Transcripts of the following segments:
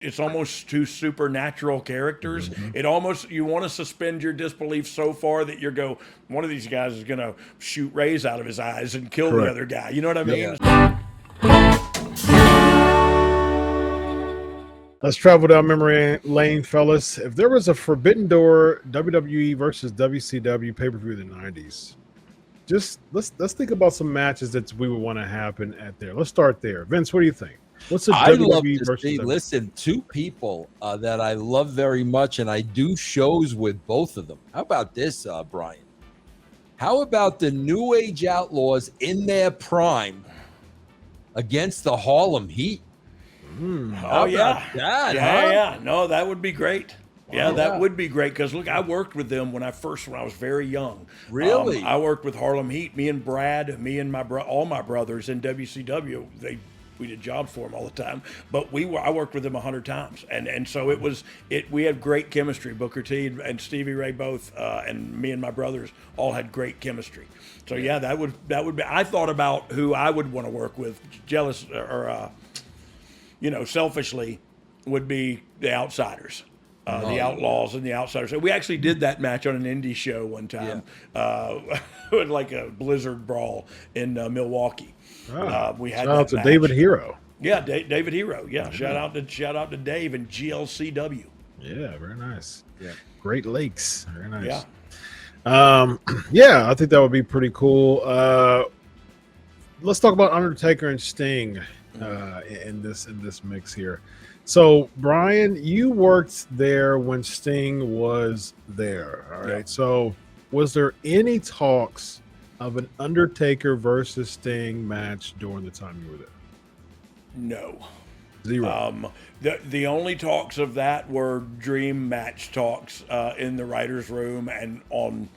it's almost two supernatural characters. Mm-hmm. It almost, you want to suspend your disbelief so far that you go, one of these guys is going to shoot rays out of his eyes and kill the Correct. other guy. You know what I Yep. mean? Let's travel down memory lane, fellas. If there was a Forbidden Door WWE versus WCW pay-per-view in the 90s, just let's think about some matches that we would want to happen at there. Let's start there. Vince, what do you think? What's a I'd love WWE to versus see, WWE? listen, two people that I love very much, and I do shows with both of them. How about this, Brian? How about the New Age Outlaws in their prime against the Harlem Heat? Oh, yeah. That, Yeah. No, that would be great. Yeah, Wow. that would be great because look, I worked with them when I was very young. Really? I worked with Harlem Heat. Me and Brad, me and all my brothers in WCW. We did jobs for them all the time, but I worked with them 100 times, and so we had great chemistry. Booker T and Stevie Ray both, and me and my brothers all had great chemistry. So yeah, that would be. I thought about who I would want to work with. Jealous or selfishly, would be the Outsiders. The Outlaws and the Outsiders. We actually did that match on an indie show one time, like a Blizzard Brawl in Milwaukee. We had Shout out that to match. David Hero. Yeah, David Hero. Yeah, shout out to Dave and GLCW. Yeah, very nice. Yeah. Great Lakes. Very nice. Yeah. Yeah, I think that would be pretty cool. Let's talk about Undertaker and Sting in this mix here. So, Brian, you worked there when Sting was there. All right. Yeah. So, was there any talks of an Undertaker versus Sting match during the time you were there? No. Zero. The only talks of that were dream match talks in the writers' room and on,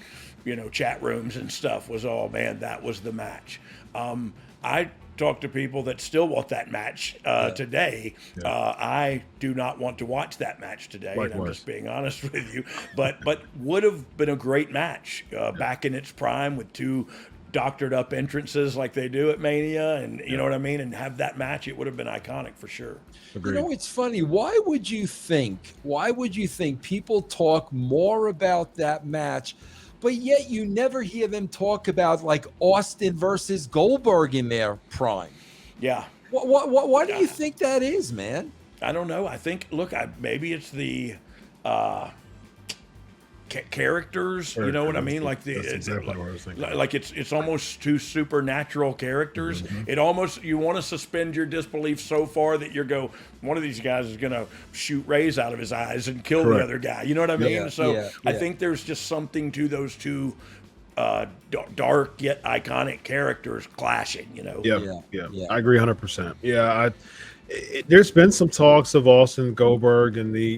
chat rooms and stuff. Was, oh man, that was the match. I talk to people that still want that match today. Yeah. I do not want to watch that match today, and I'm Likewise. just being honest with you. But would have been a great match back in its prime with two doctored up entrances like they do at Mania, and you know what I mean, and have that match. It would have been iconic for sure. Agreed. It's funny. Why would you think people talk more about that match, but yet you never hear them talk about like Austin versus Goldberg in their prime? Yeah. Why do you think that is, man? I don't know. I think, look, maybe it's the characters. You know what I mean? Like That's exactly what I was thinking. like it's almost two supernatural characters. Mm-hmm. It almost, you want to suspend your disbelief so far that you go, one of these guys is going to shoot rays out of his eyes and kill Correct. the other guy. You know what I mean? Yeah, So yeah, I yeah. think there's just something to those two dark yet iconic characters clashing. Yeah. Yeah. I agree 100%. Yeah, there's been some talks of Austin Goldberg and the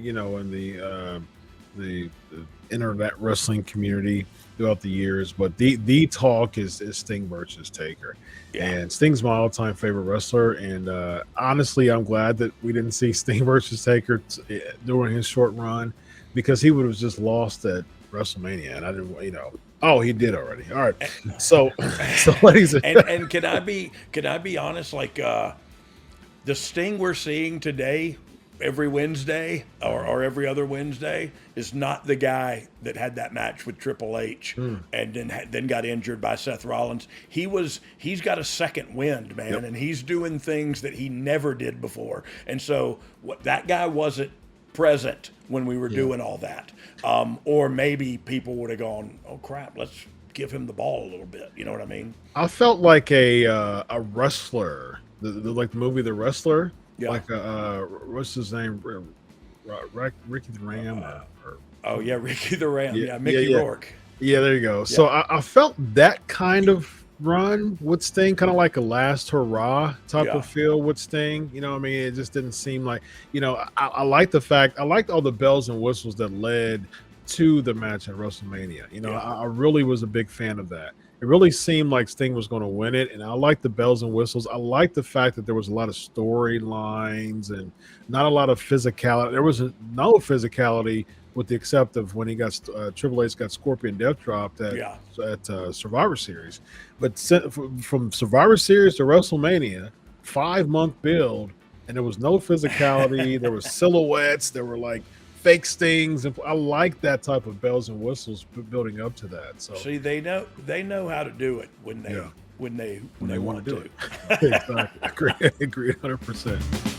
internet wrestling community throughout the years, but the talk is Sting versus Taker. Yeah. And Sting's my all-time favorite wrestler, and honestly, I'm glad that we didn't see Sting versus Taker during his short run, because he would have just lost at WrestleMania, and I didn't, Oh, he did already. All right. So ladies and can I be honest? Like the Sting we're seeing today, every Wednesday or every other Wednesday, is not the guy that had that match with Triple H and then got injured by Seth Rollins. He's got a second wind, man, Yep. and he's doing things that he never did before. And so that guy wasn't present when we were doing all that. Or maybe people would have gone, oh crap, let's give him the ball a little bit. You know what I mean? I felt like a wrestler, like the movie The Wrestler. Yeah. Like what's his name? Ricky the Ram. Oh yeah, Ricky the Ram. Yeah, Yeah, Mickey yeah. Rourke. Yeah, there you go. So I felt that kind of run with Sting, kind of like a last hurrah type Yeah. of feel with Sting. I mean, it just didn't seem like, I like the fact, I liked all the bells and whistles that led to the match at WrestleMania. I really was a big fan of that. It really seemed like Sting was going to win it, and I like the bells and whistles. I like the fact that there was a lot of storylines and not a lot of physicality. There was no physicality, with the except of when he got Triple H got Scorpion Death dropped at Survivor Series. But from Survivor Series to WrestleMania, 5-month build, and there was no physicality. There were silhouettes. There were like fake stings, and I like that type of bells and whistles building up to that. So See, they know how to do it when they Yeah. when they when they want want to do it. Exactly. Agree 100%.